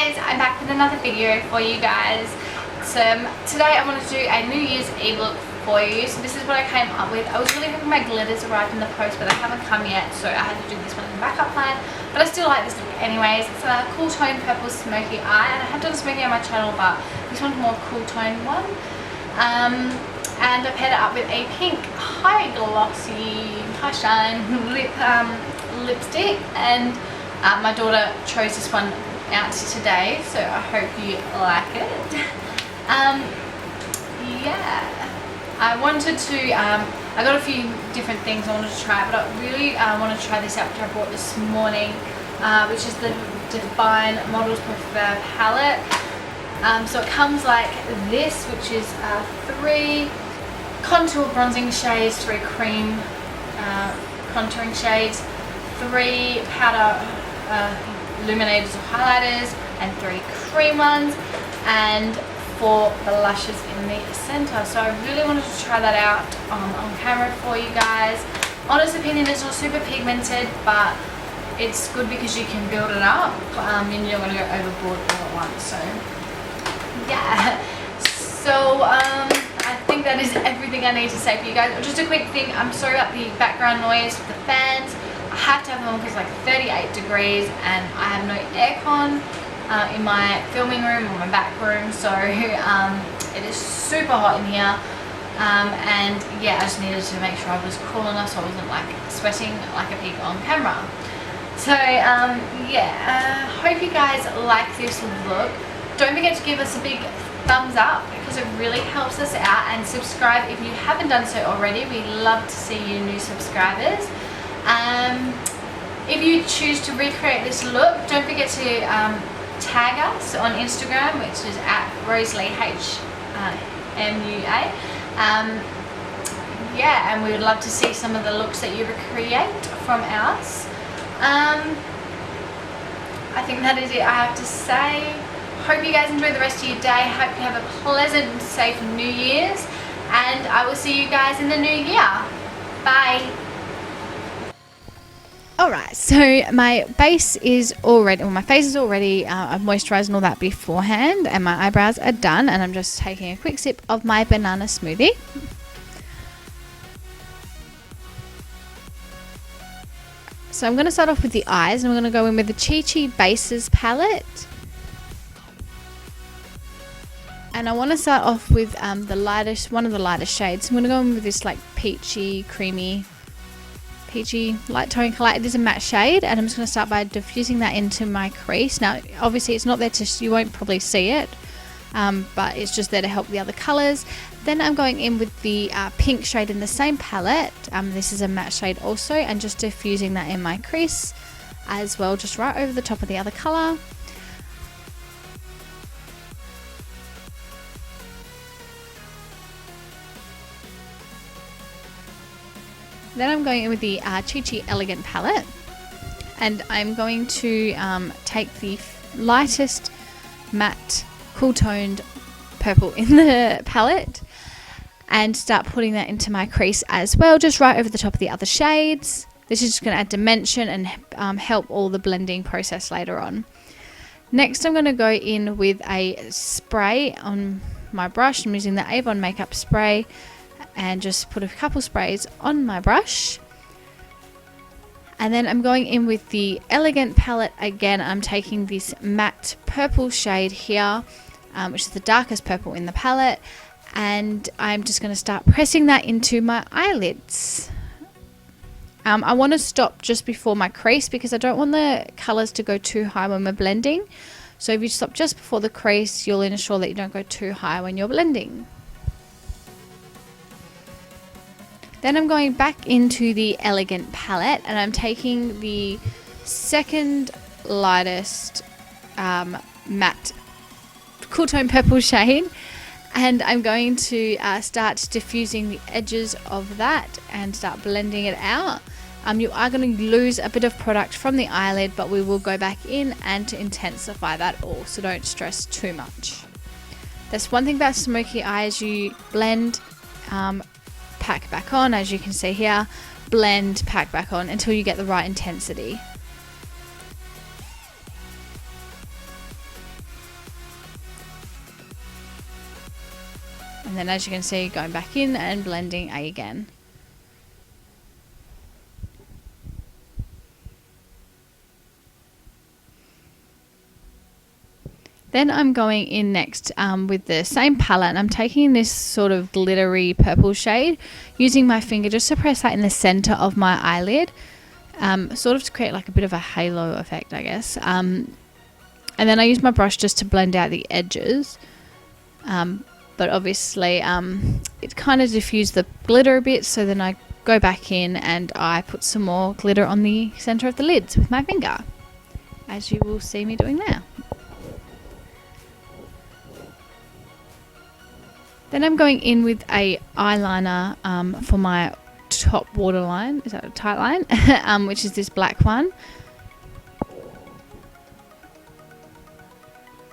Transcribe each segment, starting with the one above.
guys, I'm back with another video for you guys. So today I want to do a New Year's Eve look for you. So this is what I came up with. I was really hoping my glitters arrived in the post, but they haven't come yet, so I had to do this one in the backup plan. But I still like this look anyways. It's a cool tone purple smoky eye, and I have done a smoky on my channel, but this one's more cool tone one. And I paired it up with a pink high glossy high shine lipstick, and my daughter chose this one out today, so I hope you like it. Yeah, I wanted to I got a few different things I wanted to try, but I really wanted to try this out, which I bought this morning, which is the Divine Models Prefer palette. So it comes like this, which is 3 contour bronzing shades, 3 cream contouring shades, 3 powder illuminators or highlighters, and 3 cream ones, and 4 blushes in the center. So I really wanted to try that out on camera for you guys. Honest opinion, it's not super pigmented, but it's good because you can build it up and you're not going to go overboard all at once. So yeah, so I think that is everything I need to say for you guys. Just a quick thing, I'm sorry about the background noise with the fans. I have to have them on because it's like 38 degrees and I have no aircon in my filming room or my back room, so it is super hot in here, and yeah, I just needed to make sure I was cool enough so I wasn't like sweating like a pig on camera. So yeah, hope you guys like this look. Don't forget to give us a big thumbs up because it really helps us out, and subscribe if you haven't done so already. We love to see you new subscribers. If you choose to recreate this look, don't forget to tag us on Instagram, which is at Roseleigh MUA. Yeah, and we would love to see some of the looks that you recreate from us. I think that is it I have to say. Hope you guys enjoy the rest of your day. Hope you have a pleasant and safe New Year's, and I will see you guys in the new year. Bye. Alright, so my base is already, well, my face is already, I've moisturised and all that beforehand, and my eyebrows are done, and I'm just taking a quick sip of my banana smoothie. So I'm going to start off with the eyes, and I'm going to go in with the Chi Bases palette. And I want to start off with the lightest, one of the lightest shades. I'm going to go in with this like peachy, creamy, peachy light tone color. It is a matte shade, and I'm just going to start by diffusing that into my crease. Now obviously it's not there to, you won't probably see it, but it's just there to help the other colors. Then I'm going in with the pink shade in the same palette. This is a matte shade also, and just diffusing that in my crease as well, just right over the top of the other color. Then I'm going in with the Chi Elegant palette, and I'm going to take the lightest matte cool toned purple in the palette and start putting that into my crease as well, just right over the top of the other shades. This is just going to add dimension and help all the blending process later on. Next I'm going to go in with a spray on my brush. I'm using the Avon makeup spray, and just put a couple sprays on my brush. And then I'm going in with the Elegant palette again. I'm taking this matte purple shade here, which is the darkest purple in the palette, and I'm just going to start pressing that into my eyelids. I want to stop just before my crease because I don't want the colors to go too high when we're blending. So if you stop just before the crease, you'll ensure that you don't go too high when you're blending. Then I'm going back into the Elegant palette, and I'm taking the second lightest matte cool tone purple shade, and I'm going to start diffusing the edges of that and start blending it out. You are going to lose a bit of product from the eyelid, but we will go back in and to intensify that all, so don't stress too much. That's one thing about smoky eyes: you blend, pack back on, as you can see here, blend, pack back on until you get the right intensity. And then as you can see, going back in and blending again. Then I'm going in next with the same palette, and I'm taking this sort of glittery purple shade, using my finger just to press that in the center of my eyelid, sort of to create like a bit of a halo effect, I guess. And then I use my brush just to blend out the edges. But obviously it kind of diffused the glitter a bit, so then I go back in and I put some more glitter on the center of the lids with my finger, as you will see me doing now. Then I'm going in with a eyeliner for my top waterline. Is that a tight line? Which is this black one.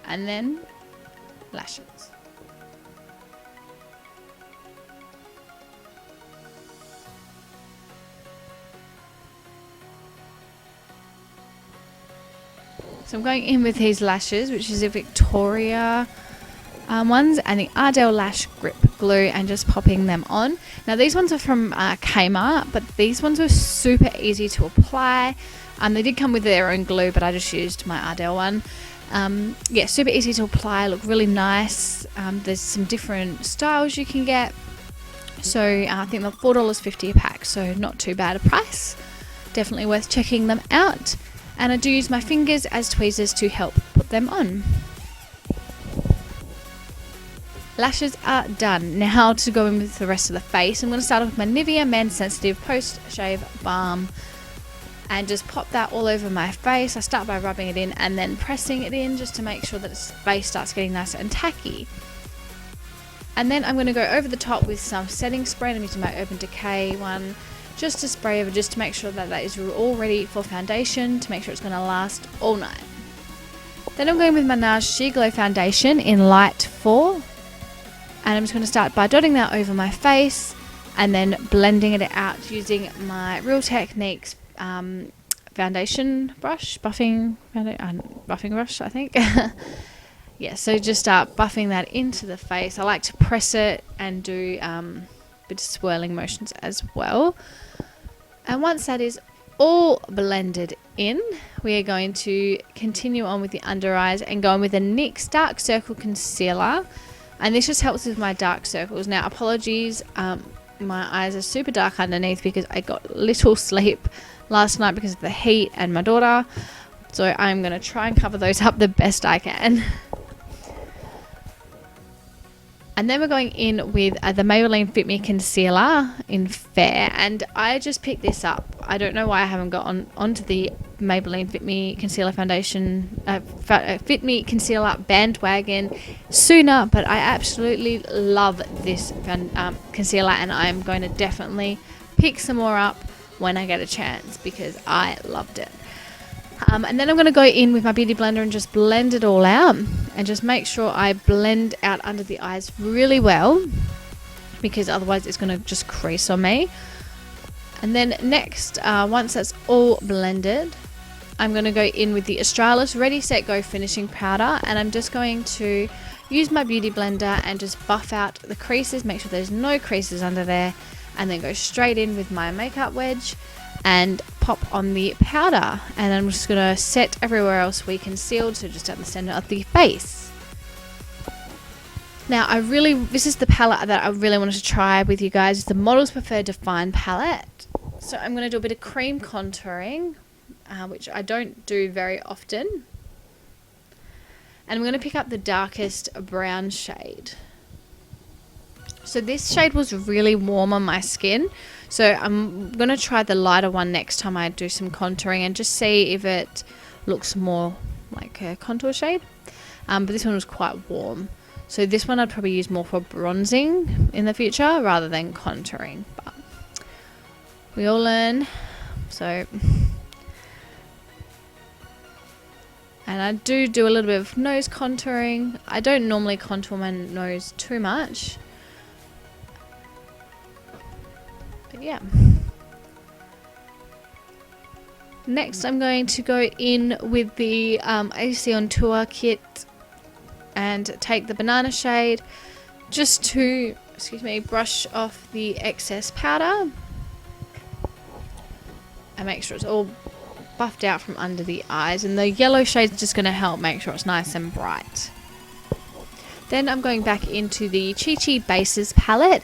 And then lashes. So I'm going in with these lashes, which is a Victoria ones, and the Ardell Lash Grip Glue, and just popping them on. Now these ones are from Kmart, but these ones were super easy to apply. They did come with their own glue, but I just used my Ardell one. Yeah, super easy to apply, look really nice. There's some different styles you can get. So I think they're $4.50 a pack, so not too bad a price. Definitely worth checking them out. And I do use my fingers as tweezers to help put them on. Lashes are done. Now to go in with the rest of the face, I'm going to start off with my Nivea Men Sensitive Post Shave Balm and just pop that all over my face. I start by rubbing it in and then pressing it in just to make sure that the face starts getting nice and tacky. And then I'm going to go over the top with some setting spray. I'm using my Urban Decay one just to spray over, just to make sure that that is all ready for foundation, to make sure it's going to last all night. Then I'm going with my Nars Sheer Glow Foundation in Light 4. And I'm just going to start by dotting that over my face and then blending it out using my Real Techniques foundation brush, buffing brush, I think. Yeah, so just start buffing that into the face. I like to press it and do a bit of swirling motions as well. And once that is all blended in, we are going to continue on with the under eyes and go on with the NYX Dark Circle Concealer. And this just helps with my dark circles. Now, apologies, my eyes are super dark underneath because I got little sleep last night because of the heat and my daughter. So I'm going to try and cover those up the best I can. And then we're going in with the Maybelline Fit Me Concealer in Fair. And I just picked this up. I don't know why I haven't got onto the Maybelline Fit Me Concealer Foundation, Fit Me Concealer bandwagon sooner. But I absolutely love this concealer, and I'm going to definitely pick some more up when I get a chance because I loved it. And then I'm going to go in with my beauty blender and just blend it all out and just make sure I blend out under the eyes really well, because otherwise it's going to just crease on me. And then next, once that's all blended, I'm going to go in with the Australis Ready Set Go Finishing Powder, and I'm just going to use my beauty blender and just buff out the creases, make sure there's no creases under there, and then go straight in with my makeup wedge and pop on the powder. And I'm just going to set everywhere else we concealed, so just at the center of the face. Now this is the palette that I really wanted to try with you guys. It's the Models Preferred Define palette. So I'm going to do a bit of cream contouring, which I don't do very often. And I'm going to pick up the darkest brown shade. So this shade was really warm on my skin, so I'm going to try the lighter one next time I do some contouring and just see if it looks more like a contour shade. But this one was quite warm, so this one I'd probably use more for bronzing in the future rather than contouring, but we all learn. So, and I do a little bit of nose contouring. I don't normally contour my nose too much. Yeah. Next, I'm going to go in with the AC on Tour kit and take the banana shade, just to, excuse me, brush off the excess powder and make sure it's all buffed out from under the eyes, and the yellow shade is just going to help make sure it's nice and bright. Then I'm going back into the Chi Chi Bases palette,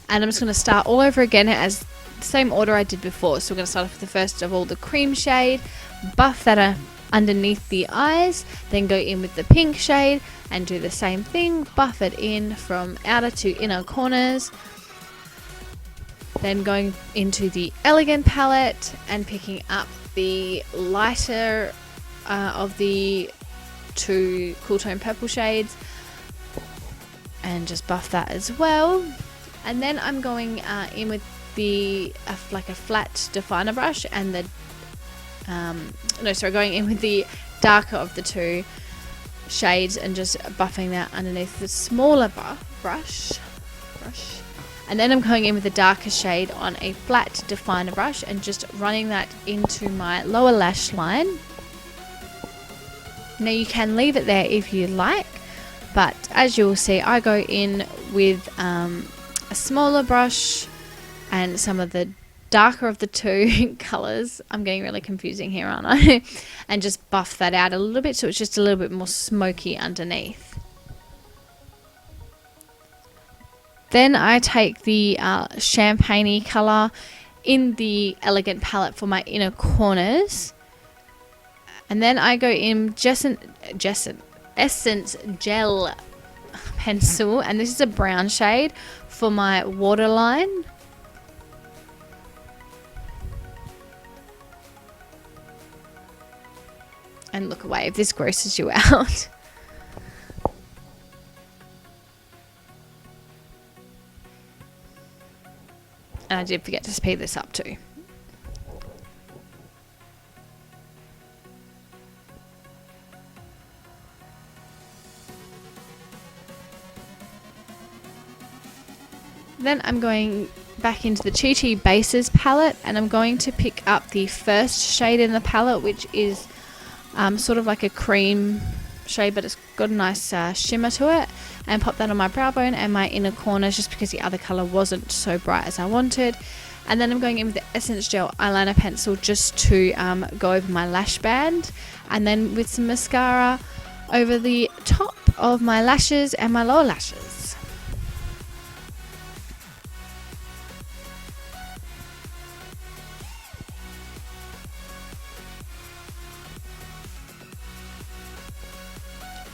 and I'm just going to start all over again as the same order I did before. So we're going to start off with the first of all, the cream shade, buff that underneath the eyes, then go in with the pink shade and do the same thing, buff it in from outer to inner corners. Then going into the Elegant palette and picking up the lighter of the two cool tone purple shades and just buff that as well. And then I'm going in with the like a flat definer brush and the going in with the darker of the two shades and just buffing that underneath the smaller brush. And then I'm going in with the darker shade on a flat definer brush and just running that into my lower lash line. Now you can leave it there if you like, but as you will see, I go in with a smaller brush and some of the darker of the two colours. I'm getting really confusing here, aren't I? And just buff that out a little bit so it's just a little bit more smoky underneath. Then I take the champagne-y colour in the Elegant palette for my inner corners. And then I go in Essence Gel pencil, and this is a brown shade for my waterline. And look away if this grosses you out. And I did forget to speed this up too. Then I'm going back into the Chi Chi Bases palette, and I'm going to pick up the first shade in the palette, which is sort of like a cream shade, but it's got a nice shimmer to it, and pop that on my brow bone and my inner corners just because the other colour wasn't so bright as I wanted. And then I'm going in with the Essence Gel eyeliner pencil just to go over my lash band, and then with some mascara over the top of my lashes and my lower lashes.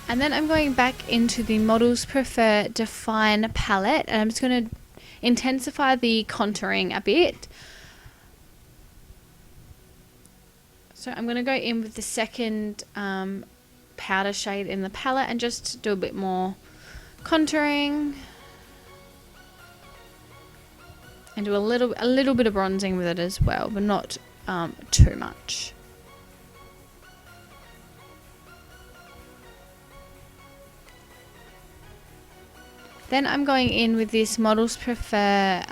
And then I'm going back into the Models Prefer Define palette, and I'm just going to intensify the contouring a bit. So I'm going to go in with the second powder shade in the palette and just do a bit more contouring. And do a little bit of bronzing with it as well, but not too much. Then I'm going in with this Models Prefer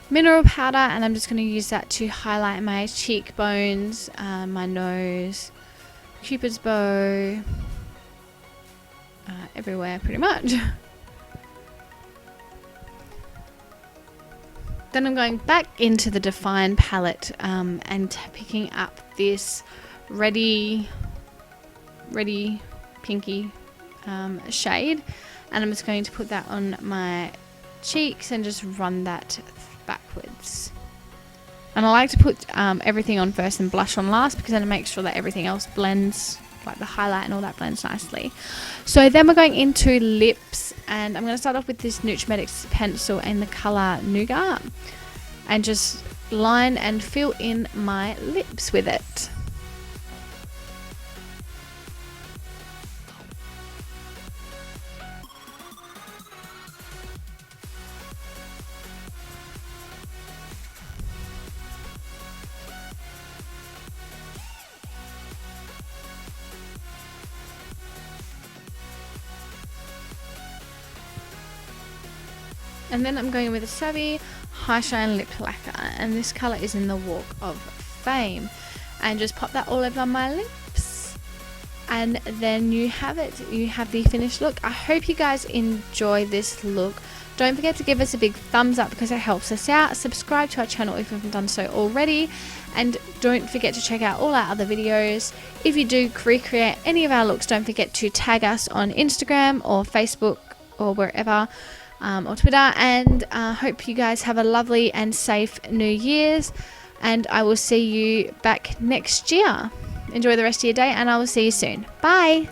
mineral powder, and I'm just going to use that to highlight my cheekbones, my nose, Cupid's bow, everywhere pretty much. Then I'm going back into the Define palette and picking up this Ready Pinky shade. And I'm just going to put that on my cheeks and just run that backwards. And I like to put everything on first and blush on last, because then it makes sure that everything else blends, like the highlight and all that blends nicely. So then we're going into lips, and I'm going to start off with this Nutremetics pencil in the colour Nougat, and just line and fill in my lips with it. And then I'm going with a Savvy High Shine Lip Lacquer, and this colour is in the Walk of Fame. And just pop that all over my lips. and then you have it. You have the finished look. I hope you guys enjoy this look. Don't forget to give us a big thumbs up because it helps us out. Subscribe to our channel if you haven't done so already, and don't forget to check out all our other videos. If you do recreate any of our looks, don't forget to tag us on Instagram or Facebook or wherever, or Twitter. And hope you guys have a lovely and safe New Year's, and I will see you back next year. Enjoy the rest of your day, and I will see you soon. Bye.